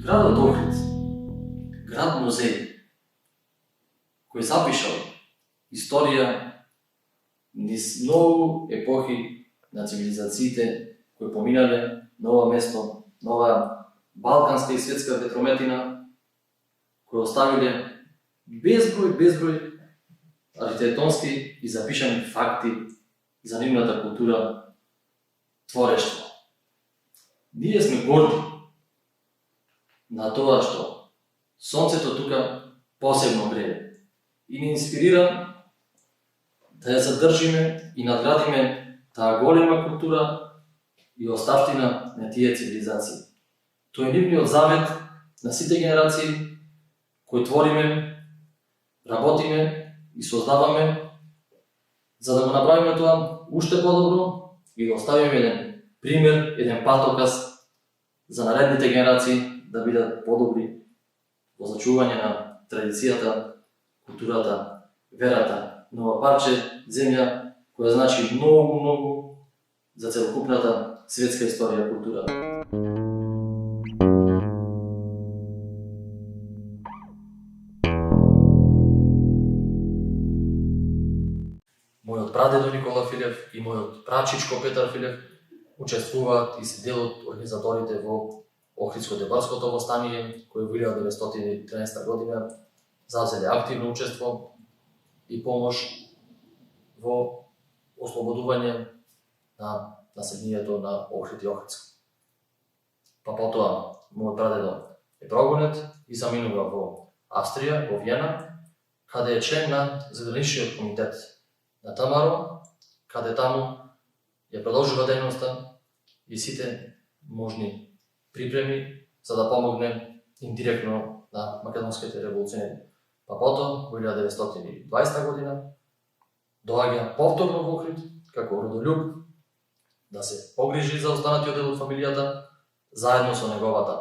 Градот Охрид, град музеј, кој запишал историја низ многу епохи на цивилизациите кои поминале на ова место, на ова балканска и светска ветрометина, кои оставиле безброј архитектонски и запишани факти за нивната култура, творештво. Ние сме горди на тоа што сонцето тука посебно грее и ни инспирира да ја задржиме и надградиме таа голема култура и оставштина на тие цивилизации. Тој е нивниот завет на сите генерации кои твориме, работиме и создаваме за да го направиме тоа уште подобро и да оставиме еден пример, еден патоказ за наредните генерации да бидат подобри во зачување на традицијата, културата, верата на ова парче земја која значи многу за целокупната светска историја и култура. Мојот прадедо Никола Филев и мојот прачичко Петар Филев учествуваат и се дел од организаторите во Охридско-Депарското востание, кој во 1913 година завзеле активно учество и помош во ослободување на населението на Охрид и Охридско. Па потоа мојот прадедо е прогонет и заминува во Австрија, во Виена, каде е член на заграничниот комитет на ТМРО, каде таму ја продолжува дејноста и сите можни припреми за да помогне индиректно на македонските револуционери. Па потоа, во 1920 година, доаѓа повторно во Охрид како родолюб да се погрижи за останатиот дел од фамилијата, заедно со неговата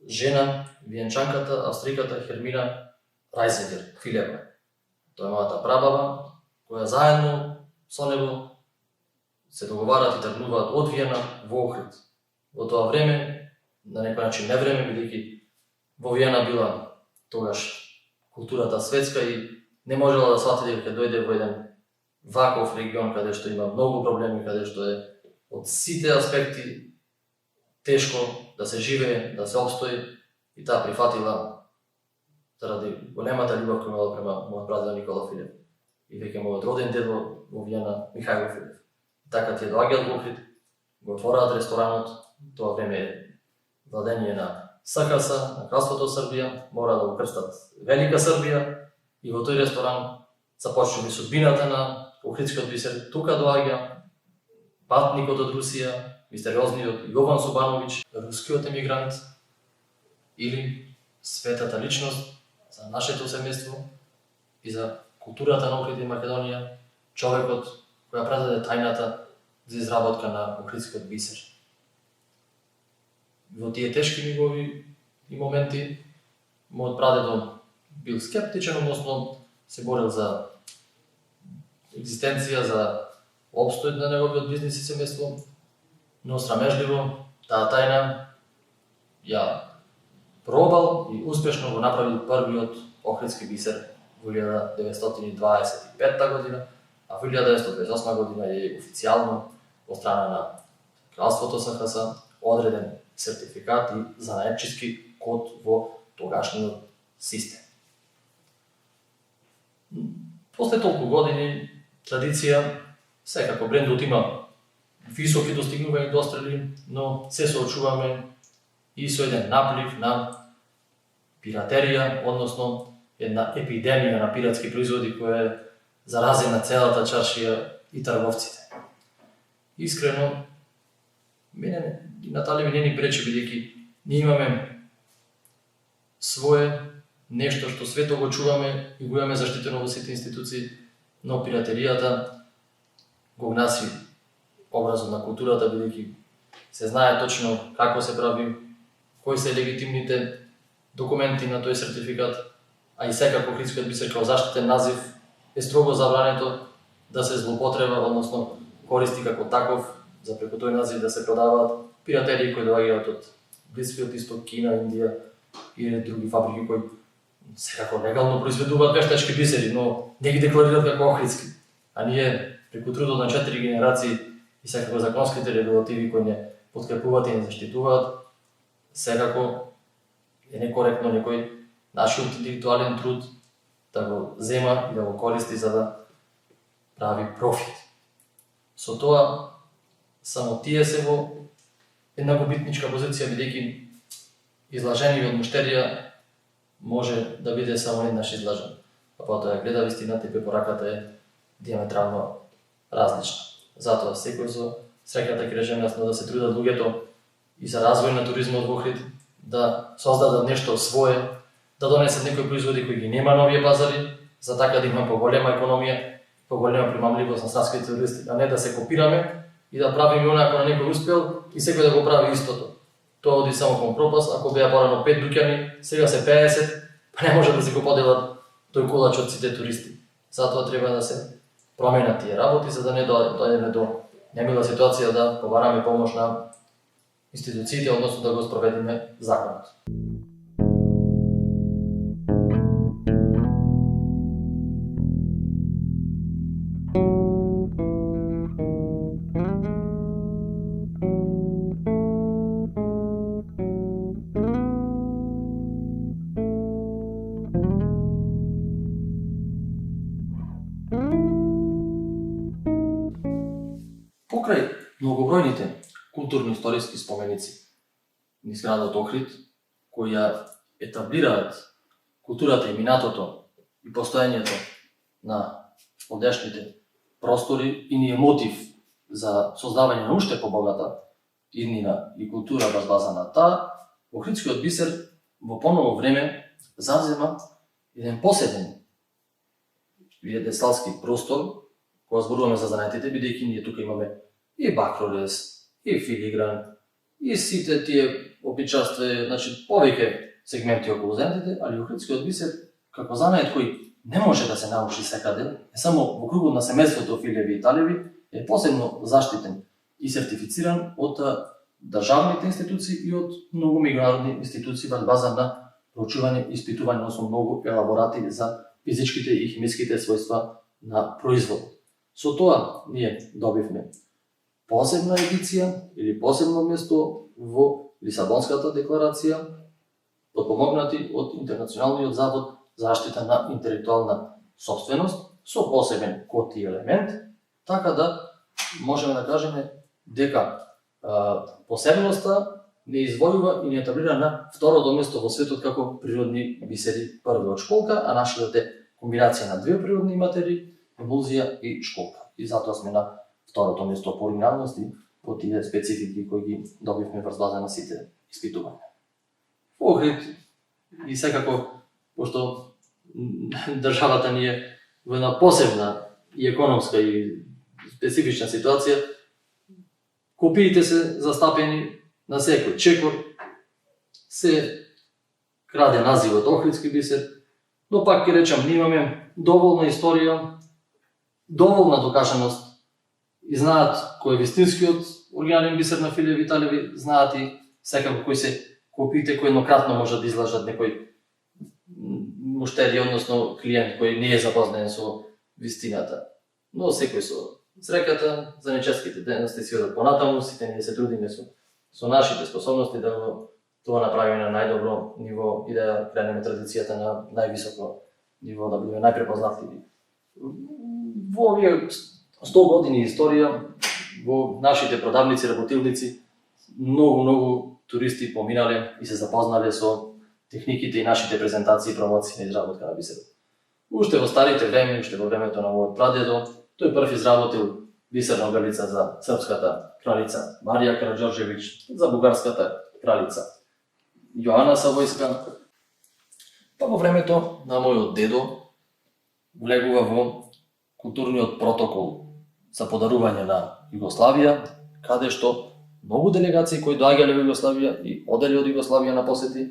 жена, виенчанката, австриката Хермина Рајзегер Филева. Тоа е мојата прабаба, која заедно со него се договарат и тргнуваат од Виена во Охрид. Во тоа време, на некој начин не време, бидејќи во Виена била тогаш културата светска и не можела да свати дека ќе дојде во еден ваков регион каде што има многу проблеми, каде што е од сите аспекти тешко да се живее, да се обстои, и таа прифатила заради големата љубов која имала према мојот прадедо Никола Филев и веќе мојот роден дедо во Виена Михајло Филев. Така тие доаѓаат во Охрид, го отвораат ресторанот, тоа време е владење на СХС, на Кралството Србија, мора да го крстат Велика Србија и во тој ресторан започнува судбината на Охридскиот бисер. Тука доаѓа патникот од Русија, мистериозниот Јован Субановиќ, рускиот емигрант или светата личност за нашето семејство и за културата на Охрид и Македонија, човекот која предаде тајната за изработка на Охридскиот бисер. Во тие тешки мигови и моменти, мојот прадедо бил скептичен, односно се борел за екзистенција, за обстој на неговиот бизнис и семејство, но срамежливо таа тајна ја пробал и успешно го направил првиот Охридски бисер во 1925 година, а во 1928 година е официјално од страна на Кралството СХС одреден сертификат и занаетчиски код во тогашниот систем. После толку години традиција, секако брендот има високи достигнувања и дострели, но се соочуваме и со еден наплив на пиратерија, односно една епидемија на пиратски производи која е заразена целата чаршија и трговците. Искрено, мене и Наталија ми не ни пречи, бидејќи ние имаме свое нешто што свето го чуваме и го имаме заштитено во сите институции, но пиратеријата го гнаси образот на културата, бидејќи се знае точно како се прави, кои се легитимните документи на тој сертификат, а и секако Охридскиот бисер како заштитен назив е строго забрането да се злоупотреба, односно користи како таков за преку тој назив да се продаваат пиратерии кои доаѓаат од Блискиот Исток, Кина, Индија и други фабрики кои секако легално произведуваат вештачки бисери, но не ги декларираат како охридски. А ние преку трудот на 4 генерации и секако законските регулативи кои не подкрепуваат и не заштитуваат, секако е некоректно некој нашиот интелектуален труд да го зема и да го користи за да прави профит. Со тоа, само тие се во една губитничка позиција, бидејќи излажениот муштерија може да биде само еднаш излажен. А потоа гледа вистината и препораката е диаметрално различна. Затоа секој со среќата ќе речем јасно да се трудат луѓето и за развој на туризмот во Охрид, да создадат нешто свое, да донесат некои производи кои ги нема на овие пазари, за така да има поголема економија, поголема примамливост на странските туристи, а не да се копираме и да правиме онако на некој успел и секој да го прави истото. Тоа оди само кон пропаст, ако беа порано 5 дуќани, сега се 50, па не може да се го поделат тој кулач од сите туристи. Затоа треба да се променат тие работи, за да не дојдеме до немила ситуација да побараме помош на институциите, односно да го спроведиме законот. Покрај многобројните културно-историски споменици низ градот Охрид, кои ја етаблираат културата и минатото и постоењето на одешните простори и ни е мотив за создавање на уште побогата иднина и култура врз база на таа, Охридскиот бисер во поново време завзема еден посебен пиедесталски простор, кога зборуваме за занаетите, бидејќи ние тука имаме и бакрорез, и филигран, и сите тие обичаства, значи повеќе сегменти околу занаетите, али Охридскиот бисер како занает кој не може да се научи секаде, е само во кругот на семејството Филеви и Талеви, е посебно заштитен и сертифициран од државните институции и од многу меѓународни институции врз база на проучување и испитување, односно многу елаборати за физичките и химиските својства на производот. Со тоа ние добивме посебна едиција или посебно место во Лисабонската декларација, подпомогнати од Интернационалниот завод за заштита на интелектуална собственост, со посебен код и елемент, така да можеме да кажеме дека посебноста не извојува и не етаблира на второто место во светот како природни бисери, први од школка, а нашиот е комбинација на две природни материи, емулзија и школка. И затоа сме на второто место по оригиналност и по тие специфики кои ги добивме врз база на сите испитувања. Охрид и секако, пошто државата ни е во една посебна и економска и специфична ситуација, копиите се застапени на секој чекор, се краде називот Охридски бисер, но пак ќе речам, ние имаме доволна историја, доволна докажаност и знаат кој е вистинскиот оригинален бисер на Филеви и Талеви, знаат и секако кои се копиите кои еднократно може да излажат некој муштерија, односно клиент кој не е запознаен со вистината. Но секој со среќата, за неческите дејности си одат понатаму, сите ние се трудиме со нашите способности да го тоа направиме на најдобро ниво и да кренеме традицијата на највисоко ниво, да бидеме најпрепознатливи. Во овие 100 години историја, во нашите продавници, работилници, многу туристи поминале и се запознале со техниките и нашите презентации и промоции на изработка на бисерот. Уште во старите време, уште во времето на мојот прадедо, тој прв изработил бисерна обелица за српската кралица Марија Караџорџевиќ, за бугарската кралица Јоана Савојска. Па во времето на мојот дедо влегува во културниот протокол за подарување на Југославија, каде што многу делегации кои доаѓале во Југославија и оделе од Југославија на посети,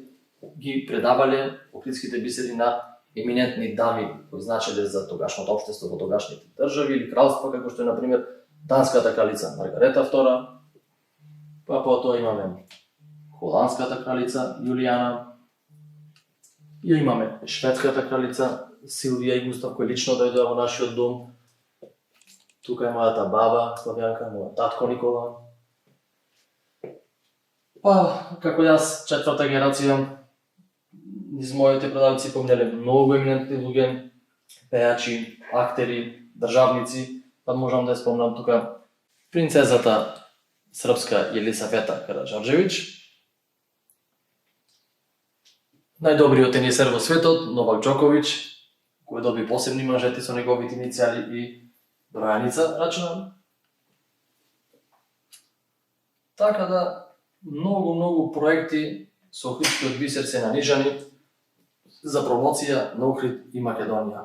ги предавале охридските бисери на еминентни дами кои значеле за тогашното општество во тогашните држави или кралства, како што е, например, данската кралица Маргарета II, па потоа имаме холандската кралица Јулијана, ја имаме шведската кралица Силвија и Густав, кој лично дојдоа во нашиот дом. Тука е мојата баба Славјанка, мојот татко Никола. Па, како јас, четврта генерација, низ моите предавници поминале многу еминентни луѓе, пејачи, актери, државници, па можам да ја спомнам тука принцезата српска Јелисавета Караџорџевиќ, најдобриот тенисер во светот Новак Џоковиќ, кој доби посебни манжети со неговите иницијали и бројаница рачна. Така да, многу проекти со Охридскиот бисер се нанижани за промоција на Охрид и Македонија.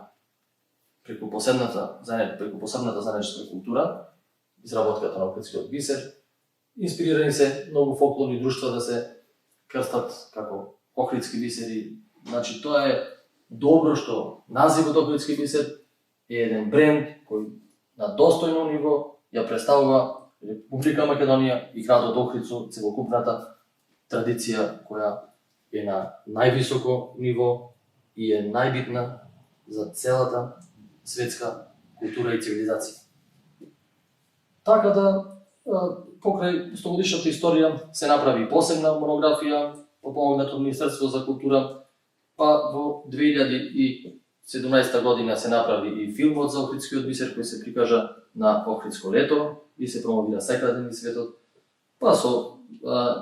Преку посебната заедничка култура, изработката на Охридскиот бисер, инспирирани се многу фолклорни друштва да се крстат како Охридски бисери. Значи, тоа е добро што називот Охридски бисер е еден бренд кој на достојно ниво ја представува Република Македонија и градот Охрид со целокупната традиција која е на највисоко ниво и е најбитна за целата светска култура и цивилизација. Така да, покрај 100-годишната историја се направи посебна монографија, помогнато од Министерството за култура, па во 2017 година се направи и филмот за Охридскиот бисер кој се прикажа на Охридско лето и се промовира секаде низ светот. Па со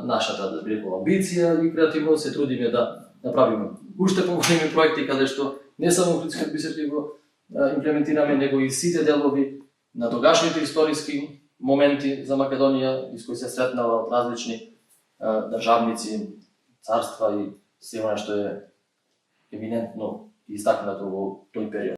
нашата, да рекам, амбиција и креативност се трудиме да направиме уште поголеми проекти каде што не само Охридскиот бисер ќе го имплементираме, него и сите делови на тогашните историски моменти за Македонија, из кои се сретнала од различни државници, царства и се она што е еминентно истакнато во тој период.